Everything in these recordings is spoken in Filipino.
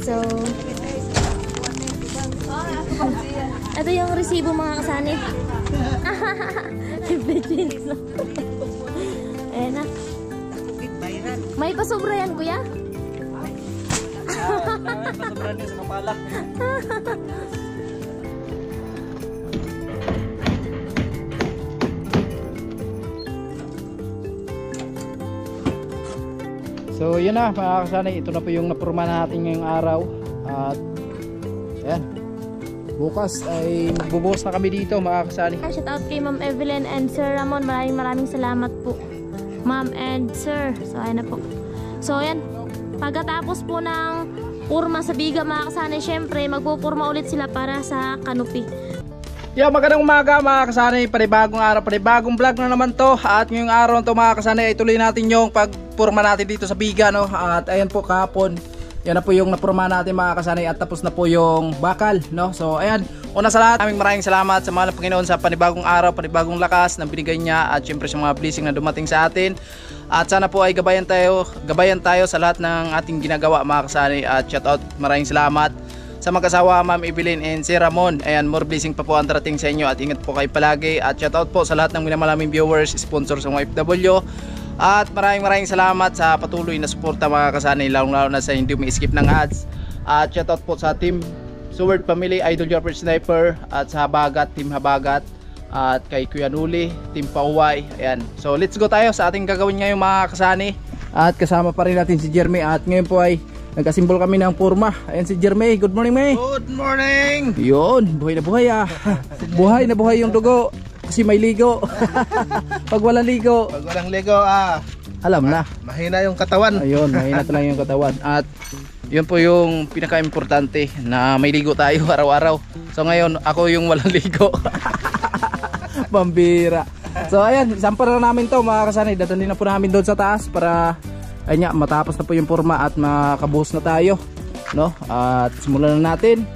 So, ito yung resibo mga kasani. Ayan na. May pasobra yan, kuya? May pasobra niya sa kapala. So yun na mga kasanay, ito na po yung napurma natin ngayong araw. At ayan, bukas ay magbubuhos na kami dito mga kasanay. Shout out kay Ma'am Evelyn and Sir Ramon. Maraming salamat po Ma'am and Sir. So ayan na po. So ayan, pagkatapos po ng purma sa biga mga kasanay, syempre magpupurma ulit sila para sa canopy. Magandang umaga mga kasanay, panibagong araw, panibagong vlog na naman to. At ngayong araw to mga kasanay ay tuloy natin yung pagpurma natin dito sa biga, no? At ayan po kahapon, yan na po yung napurma natin mga kasanay at tapos na po yung bakal, no? So ayan, una sa lahat, maraming salamat sa mahal na Panginoon sa panibagong araw, panibagong lakas na binigay niya at syempre sa mga blessing na dumating sa atin. At sana po ay gabayan tayo sa lahat ng ating ginagawa mga kasanay. At shout out, maraming salamat sa mag-asawa Ma'am Evelyn and Sir Ramon. Ayan, more blessing pa po ang darating sa inyo at ingat po kayo palagi. At shout out po sa lahat ng minamaraming viewers, sponsors ng FW. At maraming salamat sa patuloy na suporta mga kasanay, lalo na sa hindi umi-skip ng ads. At shout out po sa team Sword Family, Idol Jumper Sniper, at sa Habagat, Team Habagat, at kay Kuya Nuli, Team Pauway. Ayan, so let's go tayo sa ating gagawin ngayon mga kasanay. At kasama pa rin natin si Jeremy at ngayon po ay nagkasimbol kami ng purma. Ayan si Jeremy. Good morning, May. Good morning. Yun, buhay na buhay ah. Buhay na buhay yung dugo. Kasi may ligo. Pag walang ligo, Alam na. Mahina yung katawan. Ayun, mahina talaga yung katawan. At yun po yung pinaka-importante na may ligo tayo araw-araw. So ngayon, ako yung walang ligo. Pambira. So ayan, isampar na namin to mga kasanay. Dadalhin na po namin doon sa taas para ayun, matapos na po yung purma at makabuhos na tayo, no? At simulan na natin.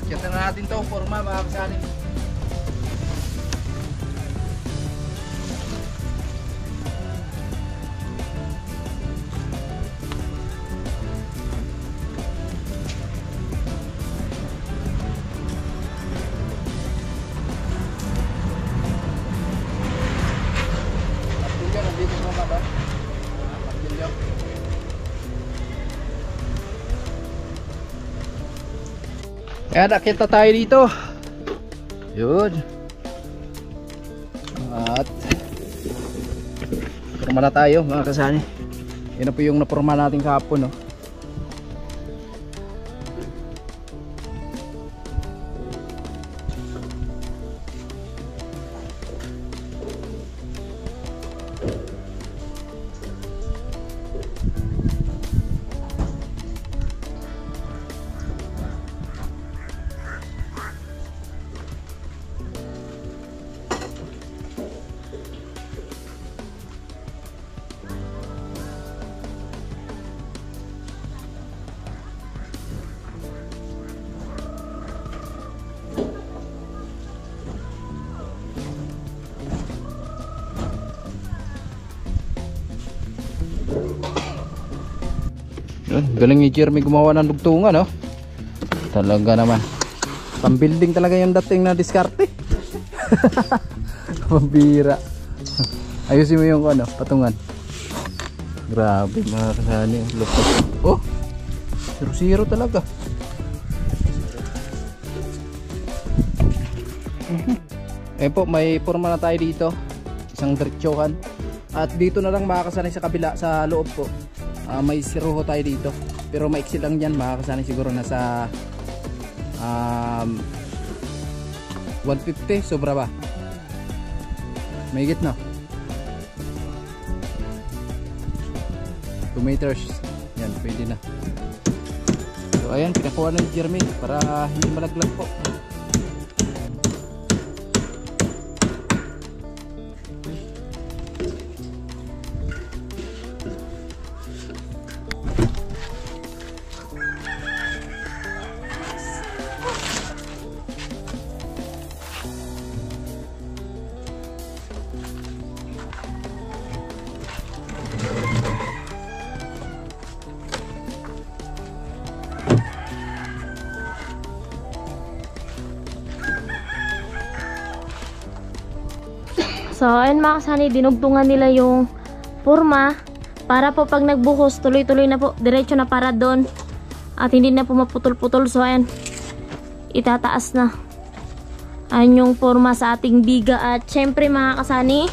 Akyatan na natin to purma mga kasanay. Ayan, nakita tayo dito. Yun. At purma na tayo mga kasani. Yan na po yung napurma natin kahapon, no? Galing ni Jeremy gumawa ng dugtungan, no? Talaga naman. Pang-building talaga yung dating na diskarte. Pambira. Ayusin mo yung ano, patungan. Grabe mga kasani. Oh, 0-0 talaga. Eh po, may forma na tayo dito. Isang diretsohan. At dito na lang makakasanay sa kabila, sa loob po. May siruho tayo dito. Pero maiksi lang yan, makakasanay siguro nasa 150, sobra ba? May higit na 2 meters. Yan, pwede na. So ayan, pinakuha na ni Jeremy para hindi malaglag po. So, ayun mga kasani, dinugtungan nila yung purma para po pag nagbuhos, tuloy-tuloy na po, diretso na para doon at hindi na po maputol-putol. So, ayan, itataas na. Ayan yung purma sa ating biga at syempre mga kasani,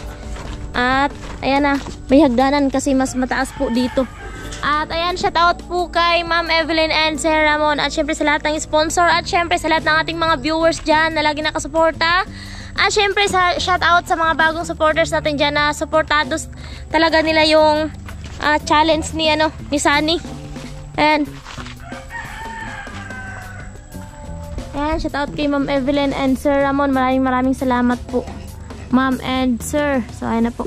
at ayan na, may hagdanan kasi mas mataas po dito. At ayan, shout out po kay Ma'am Evelyn and Sir Ramon. At syempre sa lahat ng sponsor. At syempre sa lahat ng ating mga viewers dyan na lagi nakasuporta. At syempre sa shout out sa mga bagong supporters natin dyan na supportados talaga nila yung challenge ni, ni Sunny. And ayan, shout out kay Ma'am Evelyn and Sir Ramon. Maraming salamat po, Ma'am and Sir. So ayan na po.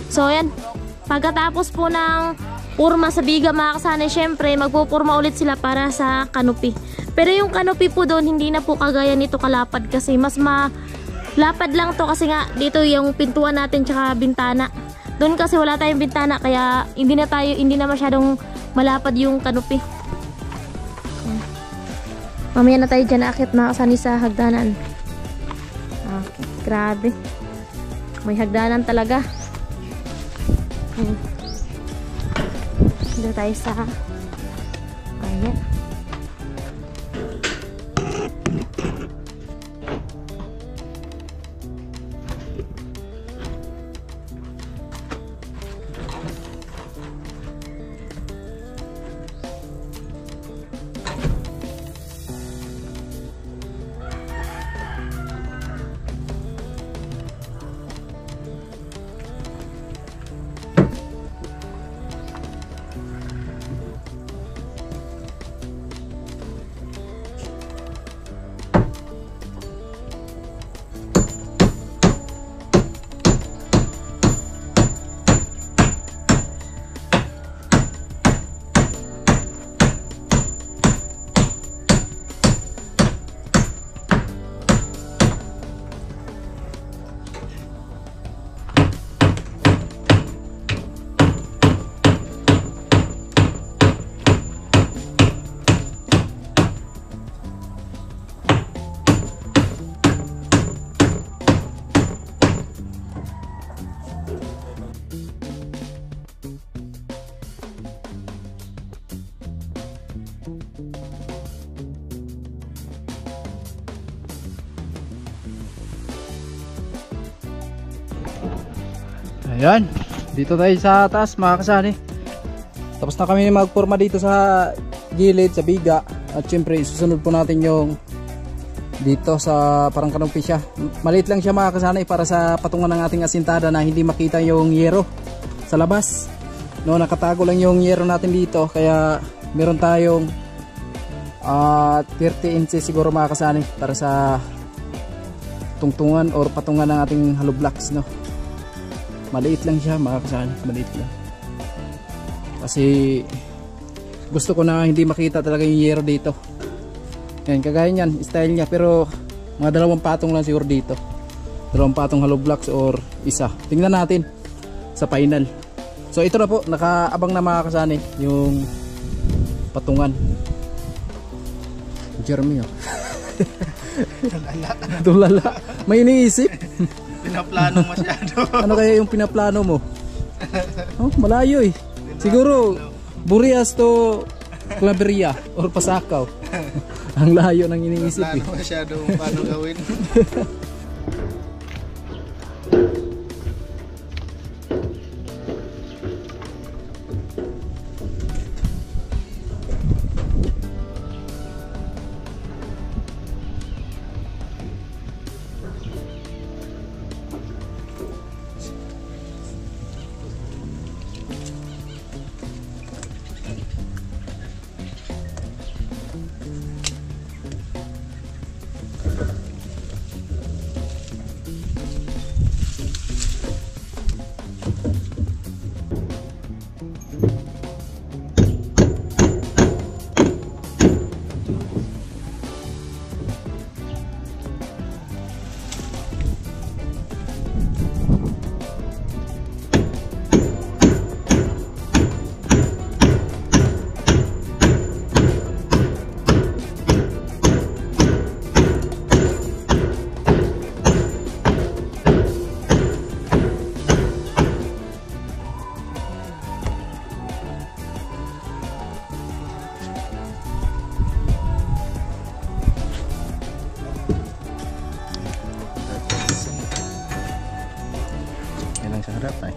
So ayan, pagkatapos po ng purma sa biga mga kasani, syempre magpupurma ulit sila para sa canopy. Pero yung canopy po doon hindi na po kagaya nito kalapad kasi mas malapad lang to kasi nga dito yung pintuan natin tsaka bintana. Doon kasi wala tayong bintana kaya hindi na masyadong malapad yung canopy. Mamaya na tayo dyan akit mga kasani sa hagdanan. Okay, grabe. May hagdanan talaga. Dito tayo sa ayan. Ayan, dito tayo sa taas mga kasani. Tapos na kami magporma dito sa gilid, sa biga. At syempre susunod po natin yung dito sa parang canopy siya. Maliit lang siya mga kasani para sa patungan ng ating asintada na hindi makita yung yero sa labas. No, nakatago lang yung yero natin dito. Kaya meron tayong 30 inches siguro mga kasani para sa tungtungan or patungan ng ating hollow blocks, no. Maliit lang siya mga kasani, maliit lang. Kasi gusto ko na hindi makita talaga yung yero dito. Yan, kagaya niyan, style niya. Pero mga 2 patong lang siguro dito. 2 patong hollow blocks or isa. Tingnan natin sa final. So ito na po, nakaabang na mga kasani yung patungan. Jeremy, oh. Tulala. May iniisip. Pinaplano masyado. Ano kaya yung pinaplano mo? Oh, malayo eh. Siguro Burias to Claveria or Pasakaw. Ang layo ng iniisip eh. Pinaplano masyado paano gawin. Hirap ay.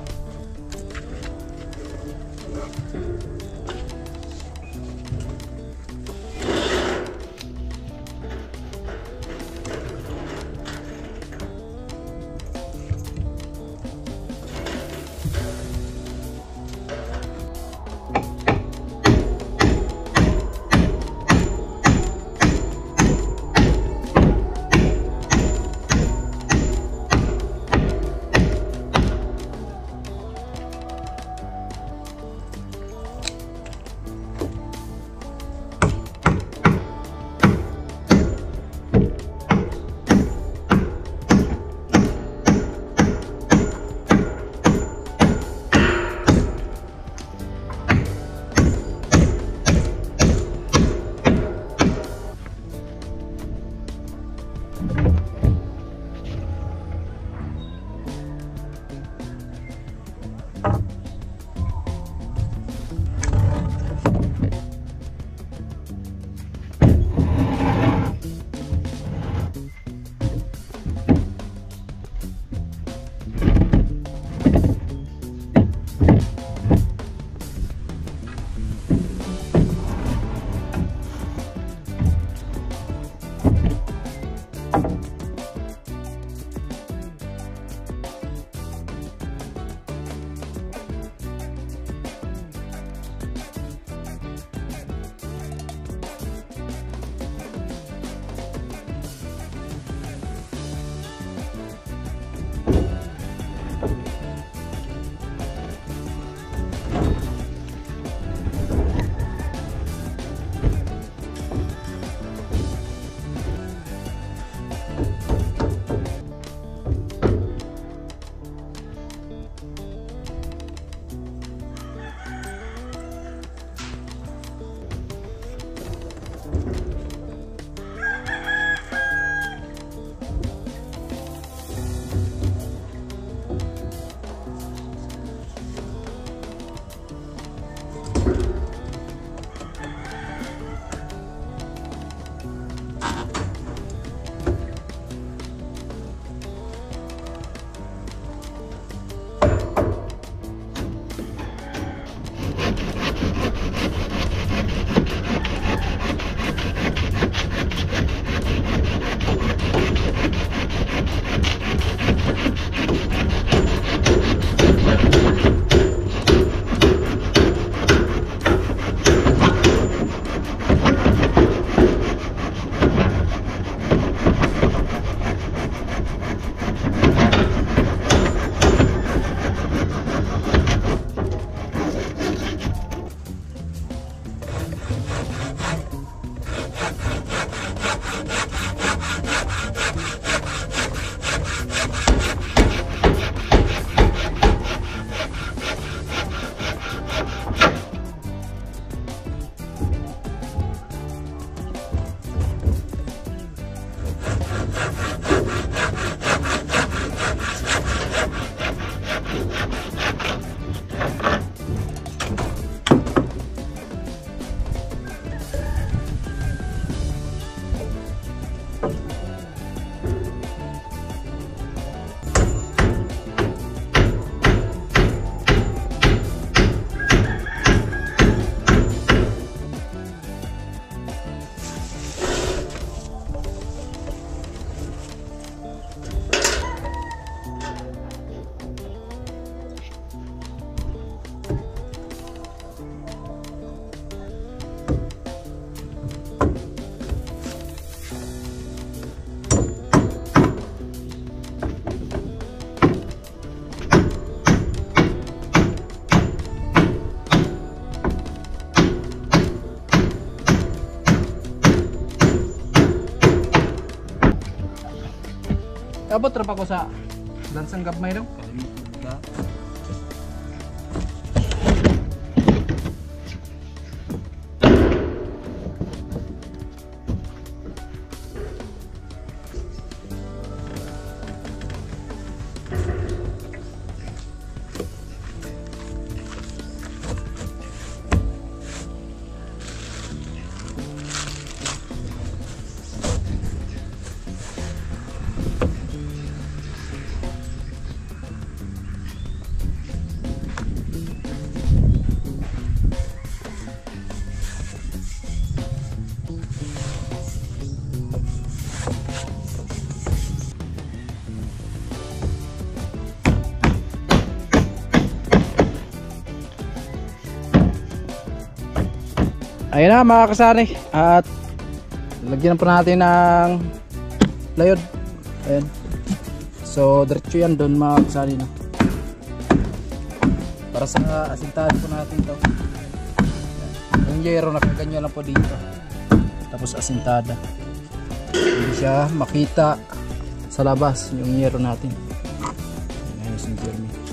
Abot ra pa ko sa lansang gabmay daw. Ayan na mga kasari. At lagyan pa natin ng layod. Ayan. So diretso yan doon mga kasari na. Para sa asintahan po natin to. Yung yero nakaganyan lang po dito. Tapos asintada. Hindi siya makita sa labas yung yero natin. Ayan si Jeremy.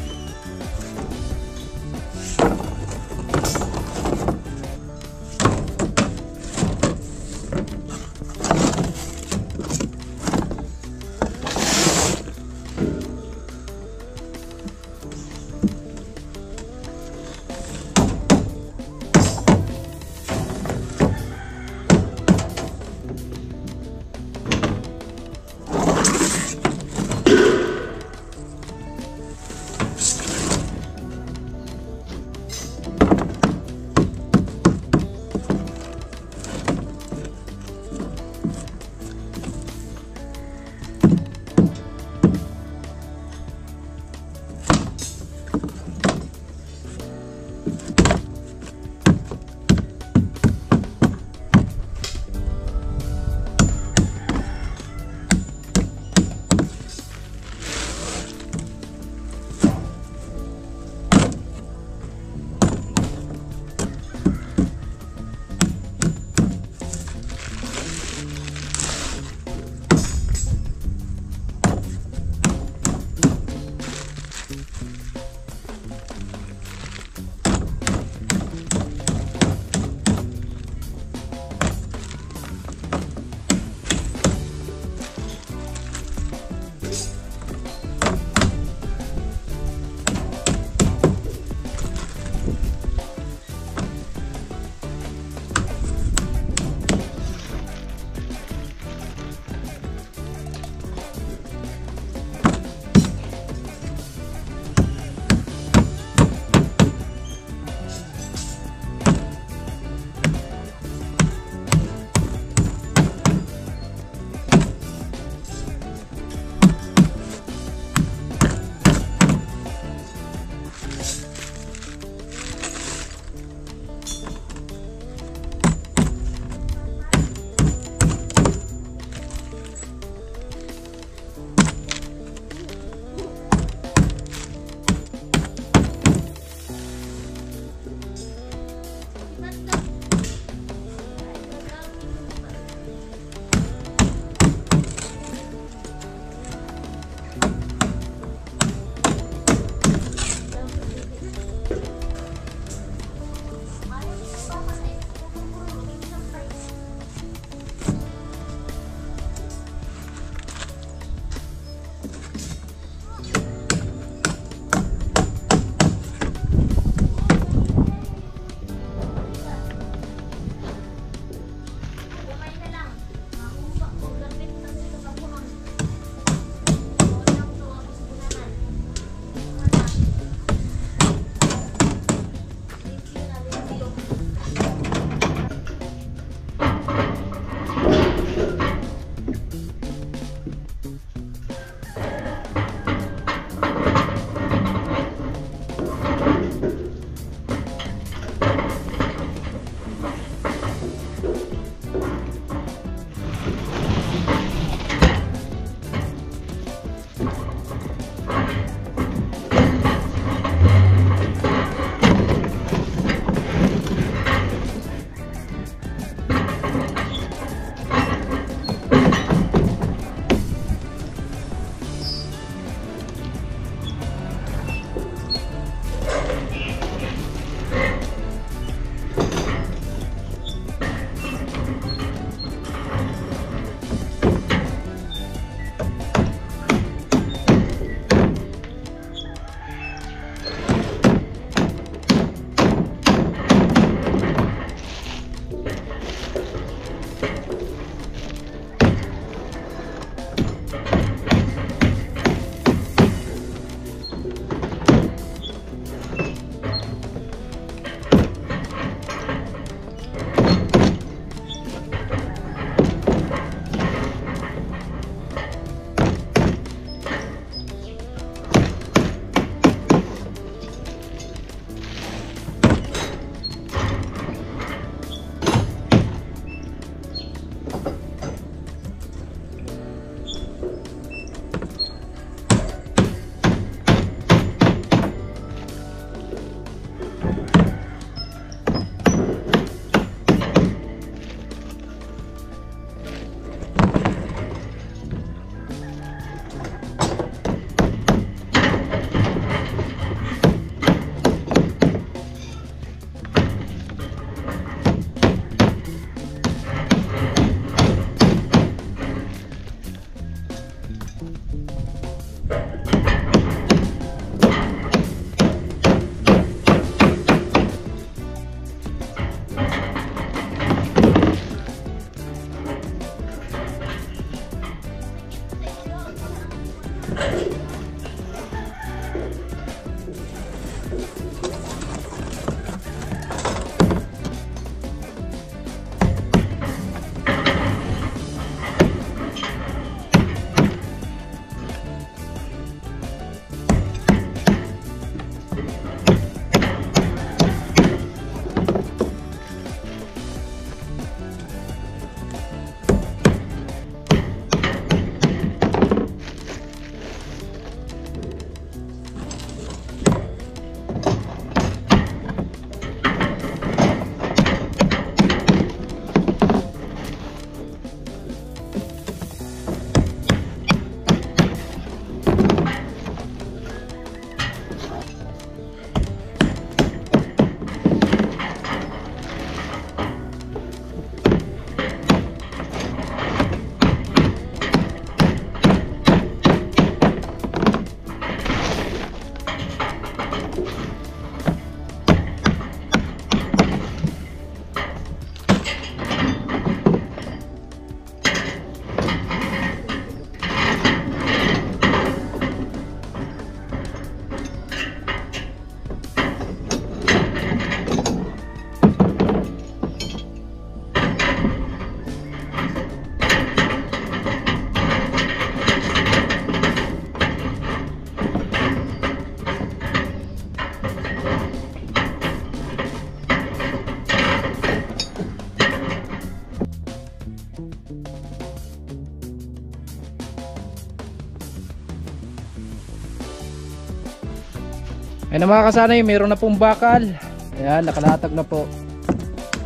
Ayun na mga kasanay, mayroon na pong bakal. Ayan, nakalatag na po.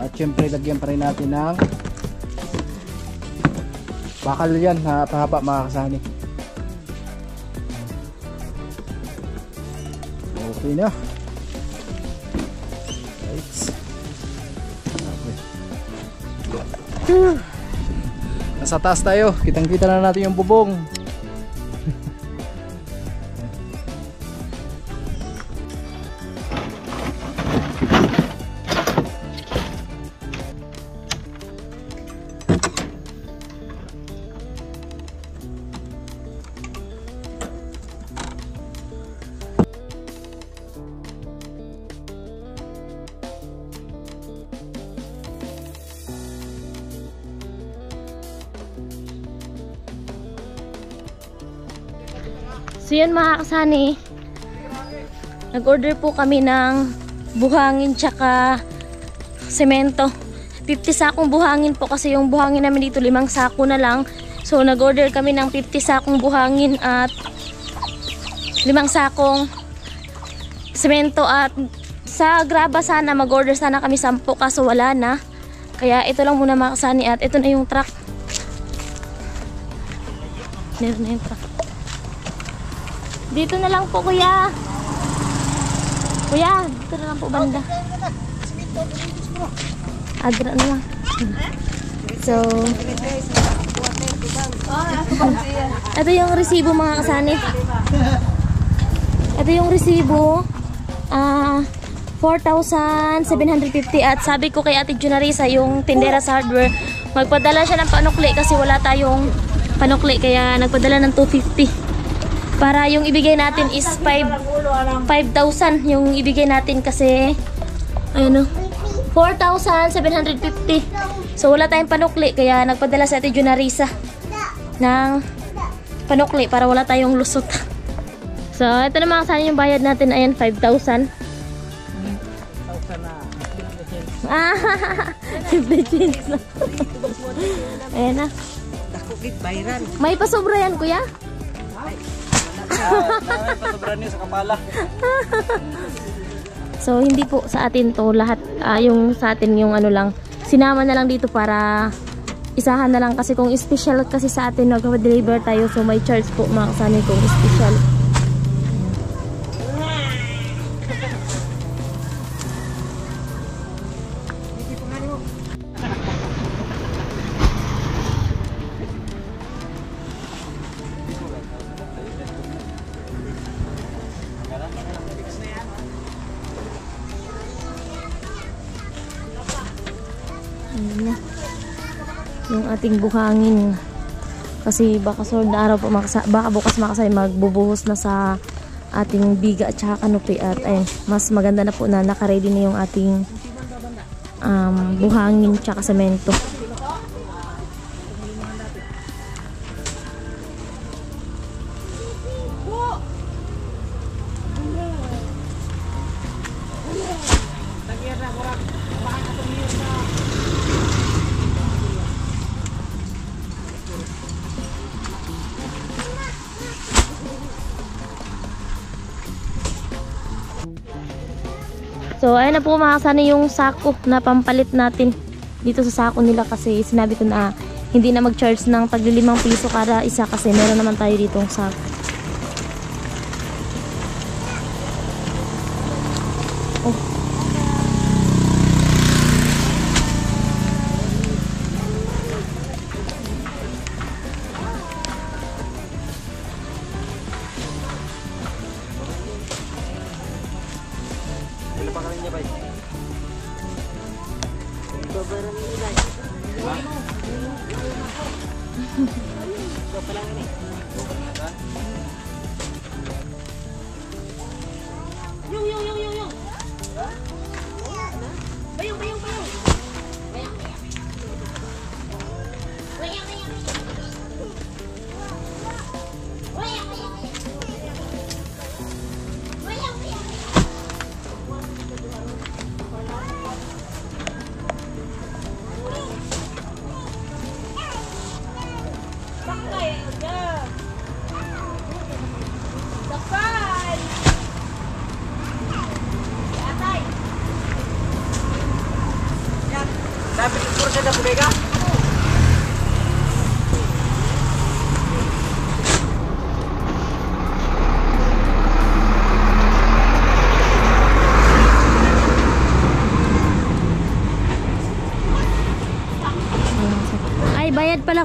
At syempre lagyan pa rin natin ng bakal yan na pahaba mga kasanay. Okay na. Right. Okay. Nasa taas tayo, kitang kita na natin yung bubong. So yun mga kasani, nag-order po kami ng buhangin tsaka semento. 50 sakong buhangin po kasi yung buhangin namin dito 5 sako na lang. So nag-order kami ng 50 sakong buhangin at 5 sakong semento. At sa graba sana mag-order sana kami 10 kaso wala na. Kaya ito lang muna mga kasani at ito na yung truck. Meron na yung truck. Dito na lang po kuya. Kuya, dito na lang po banda. Adra na lang. So, ito yung resibo mga kasani. Ito yung resibo. 4,750 at sabi ko kay Ate Junarisa yung tindera sa hardware, magpadala siya ng panukli kasi wala tayong panukli kaya nagpadala ng 250. Para yung ibigay natin is 5,000 yung ibigay natin kasi ano 4,750. So wala tayong panukli kaya nagpadala si Ate Junarisa ng panukli para wala tayong lusot. So ito na mga kasani yung bayad natin, ayan 5,000. Simple change na. Ayan na. May pasobra yan kuya? So hindi po sa atin to lahat, yung sa atin yung ano lang sinama na lang dito para isahan na lang kasi kung special kasi sa atin nag-deliver tayo so may charge po mga kasani kung special. Yung ating buhangin kasi baka sunod na araw po baka bukas makasay magbubuhos na sa ating biga at saka kanupi at ayun, mas maganda na po na naka-ready na yung ating buhangin tsaka semento. So ayun na po mga kasani yung sako na pampalit natin dito sa sako nila kasi sinabi ko na hindi na mag-charge ng tagli 5 piso kada isa kasi meron naman tayo ditong sako. Oh.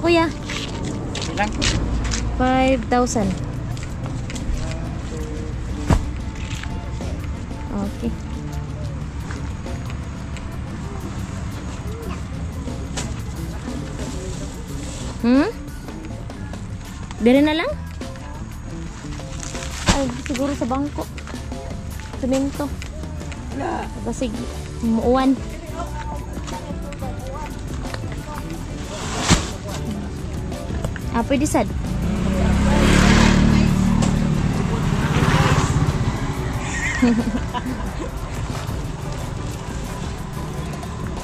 kuya. Ilang? 5,000. Okay. Bili na lang? Ay, siguro sa bangko. Semento. Kasi umuuwan. Pwede sad.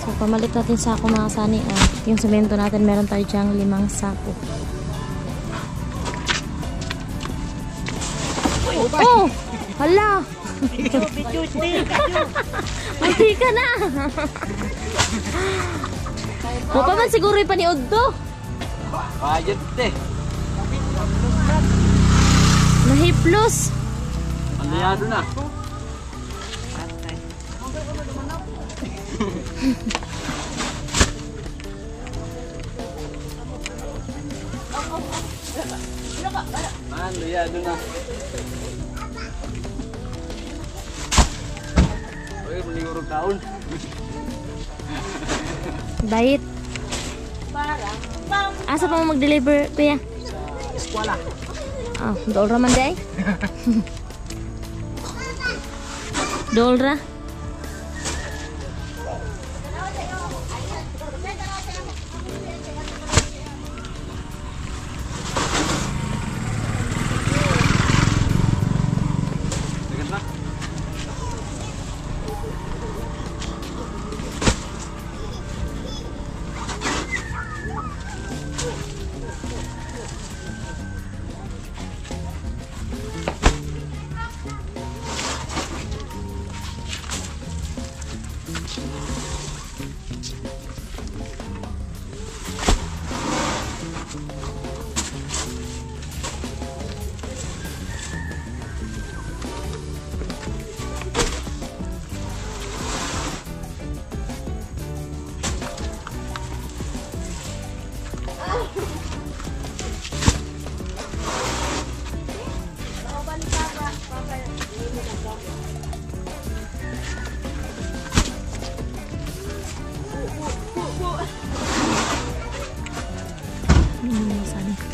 So, pamalit natin sako mga kasani. Yung semento natin, meron tayo dyang 5 sako. Oh! Hala! Mati ka na! Mukha man siguro yung paniod to. Ayun eh. Nahiplos. Aliyado na. Aliyado na. Oy, manigurog taon. Diet. Asa pa mo mag-deliver, kuya? Eskwela. Dolra man day. Dolra.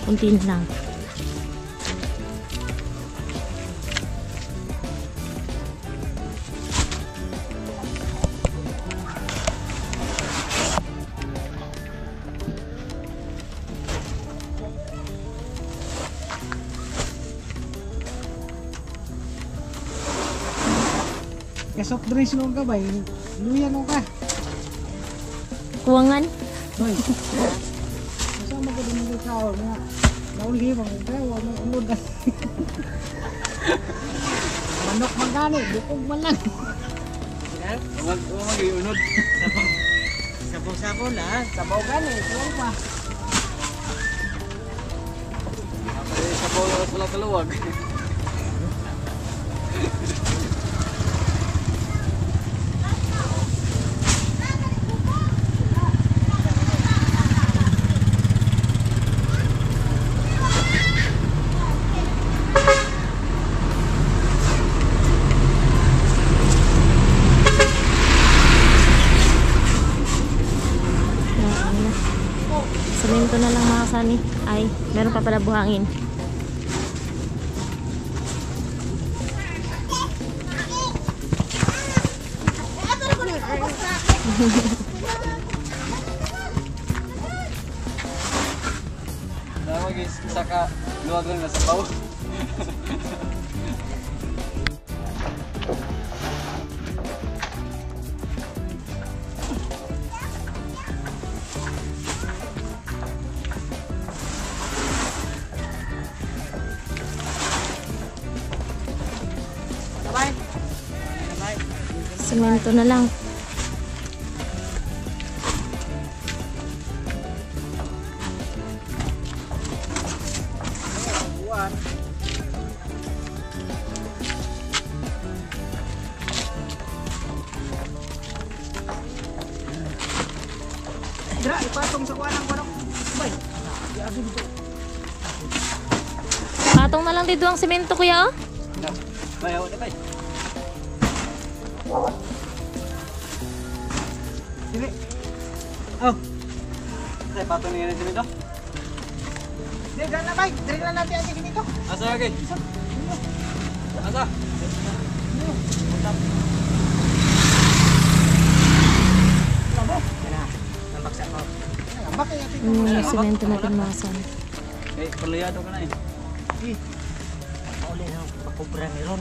Kunti na lang. Soft drinks nung ka ba? Luya nung ka. Kuwangan. Hoy. Kasama ko din yung tao na nauli mo. Kaya huwag may unod na. Manok magkano, bukog man lang. Huwag mag-iunod. Sabaw-sabaw na. Sabaw gani, sabaw pa. Sabaw na pala kaluwag. Semento na lang mga kasani. Ay, meron pa pala buhangin. Dawa guys, saka luwag lang na sabaw. Semento na lang. Dra, ipatong sa kuwanang kuwanang. Bay. Patong na lang dito ang semento kuya oh. Bayaw na bay. Sini. Oh. Saya patong ni ini dito. Hindi, dyan na bay. Dali na natin ang dito. Asa lagi? Asa? Semento natin masan. Eh, perliyado ka na eh. Pauli na pakubra ni Ron.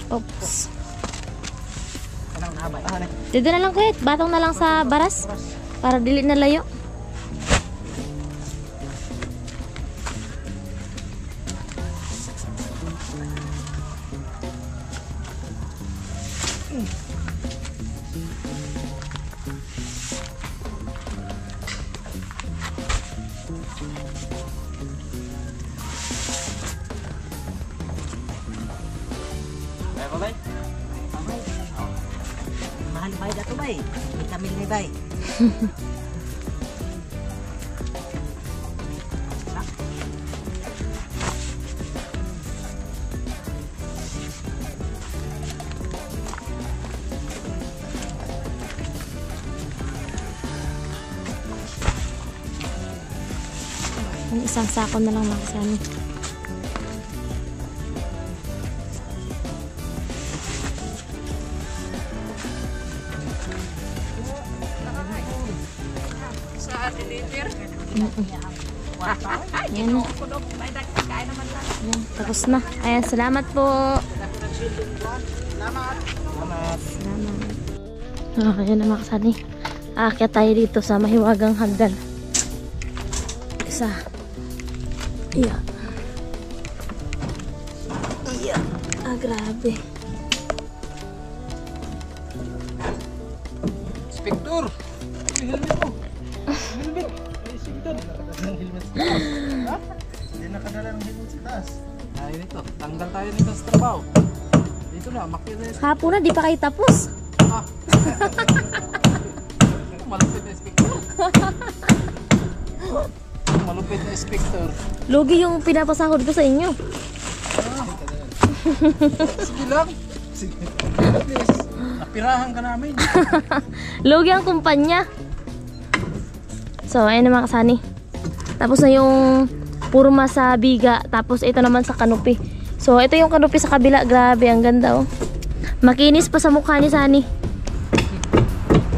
Oops. Kanang nahabay. Dito na lang kuya, batong na lang sa baras. Para dili na layo. Bayaw ka bay? Mahal bay dato bay. Vitamin ni bay. Ang isang sako na lang makasani. Ayan. Ayan, tapos na. Ayan, salamat po. Salamat. Salamat. Okay na mga kasani. Aakyat tayo dito sa mahiwagang hagdan. Isa. Iya. Iya. Ah, grabe. Inspektor! Ay, helmet mo! Helmet! Ay, sigdan! Helmet sa taas. Ha? Hindi nakadala ng helmet sa taas. Ay, nito. Tanggal tayo nito sa trabaho. Dito na, makyat na. Hapon na, di pa kayo tapos. Ah! Malupit na inspektor. Malupit na inspektor. Lugi yung pinapasahod ko sa inyo. Sige lang. Sige. Please. Napirahan ka namin. Lugi ang kumpanya. So, ayun na mga kasani. Tapos na yung purma sa biga. Tapos ito naman sa kanupi. So, ito yung kanupi sa kabila. Grabe, ang ganda oh. Makinis pa sa mukha ni Sani.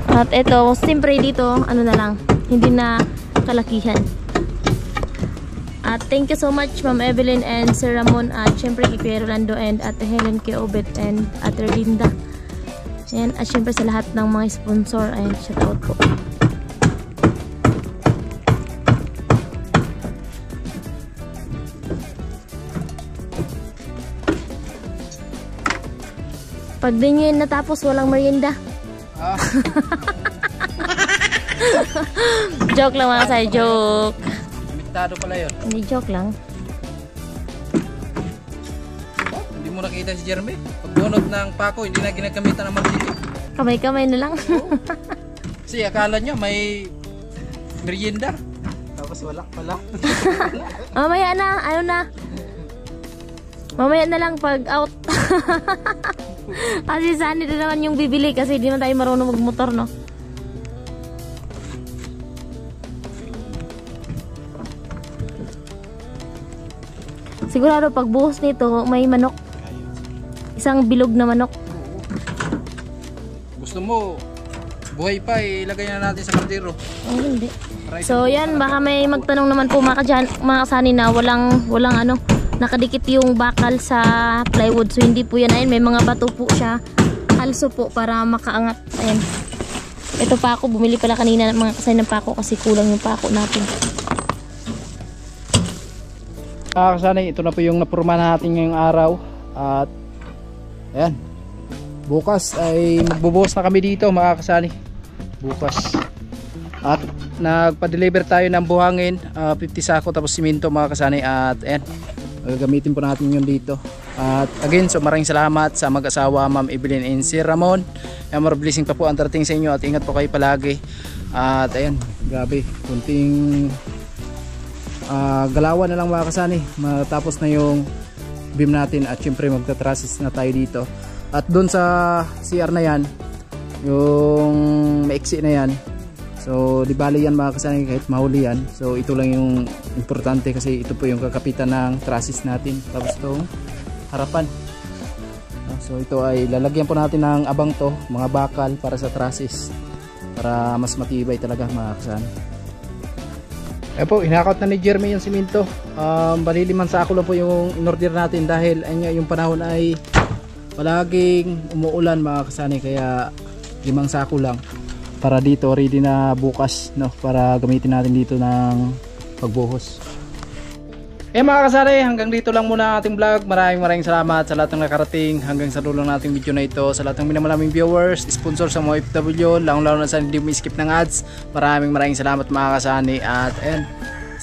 At ito, siyempre dito, ano na lang. Hindi na kalakihan. At thank you so much Ma'am Evelyn and Sir Ramon. At syempre kay Kuya Rolando and Ate Helen, kay Obet and Ate Linda. Ayan, at syempre sa lahat ng mga sponsor. Ayan, shout out po. Pag di nyo yun natapos, walang merienda. Ah. Joke lang mga kasay, joke. Limitado pala yun. Hindi, joke lang. Hindi mo nakita si Jeremy? Pagbunot ng pako, hindi na ginagamitan ng martilyo. Kamay-kamay na lang. Kasi akala nyo may merienda. Tapos wala pala. Mamaya na, ano na. Mamaya na lang pag out. Kasi saan nito naman yung bibili kasi di man tayo marunong magmotor, no? Sigurado pag buhos nito may manok. Isang bilog na manok. Gusto mo, buhay pa, ilagay na natin sa kaldero. Oh, hindi. So yan, baka may magtanong naman po mga kasani na walang ano, nakadikit yung bakal sa plywood. So hindi po yan, ayun, may mga bato po siya. Also po para makaangat. Ayan. Ito pa ako, bumili pala kanina ng mga kasay ng pako kasi kulang yung pako natin. Kasani, ito na po yung napurma natin ngayong araw. At ayan, bukas ay magbubuhos na kami dito mga kasani. Bukas. At nagpa-deliver tayo ng buhangin, 50 sako tapos simento mga kasani. At ayan, gagamitin po natin yun dito. At again, so maraming salamat sa mag-asawa Ma'am Evelyn and Sir Ramon. More blessing pa po ang darating sa inyo at ingat po kayo palagi. At ayan, grabe, kunting galawan na lang mga kasani, matapos na yung beam natin at syempre magta-trusses na tayo dito. At doon sa CR na yan, yung maiksi na yan, so di bali yan mga kasani kahit mahuli yan. So ito lang yung importante kasi ito po yung kakapitan ng trusses natin. Tapos itong harapan, so ito ay lalagyan po natin ng abang to, mga bakal para sa trusses, para mas matibay talaga mga kasani. Ayan po, hinakot na ni Jeremy yung simento. Bali 5 sako lang po yung in-order natin dahil ayun, yung panahon ay palaging umuulan mga kasani, kaya 5 sako lang para dito ready na bukas, no, para gamitin natin dito ng pagbuhos. Mga kasari, hanggang dito lang muna ang ating vlog. Maraming salamat sa lahat ng nakarating hanggang sa dulo ng ating video na ito. Sa lahat ng minamaraming viewers, sponsor sa mga OFW, lalo na sa hindi mo skip ng ads, maraming salamat mga kasani. At ayan,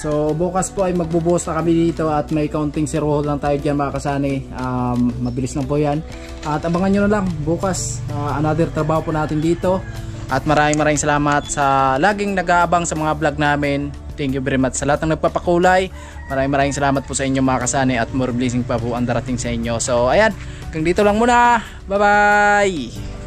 so bukas po ay magbubuhos na kami dito at may counting zero lang tayo dyan mga kasani. Mabilis lang po yan. At abangan nyo na lang bukas, another trabaho po natin dito. At maraming salamat sa laging nag-aabang sa mga vlog namin. Thank you very much sa lahat ng nagpapakulay. Maraming salamat po sa inyo mga kasani at more blessing pa po ang darating sa inyo. So ayan, hanggang dito lang muna. Bye bye!